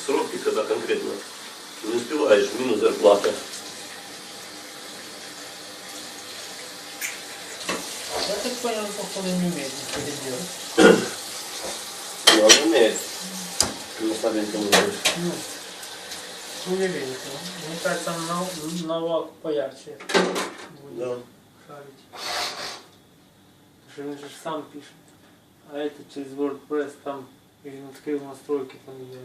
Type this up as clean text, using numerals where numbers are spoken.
Сроки, когда конкретно не успеваешь, минус зарплата. Я так понял, походу не умеет ничего делать. Ну, он умеет. Ну, слабенько не можешь. Ну, не видит. Мне кажется, на вал поярче будет Да. шарить. Потому что он же сам пишет. А это через WordPress там или открыл настройки там где.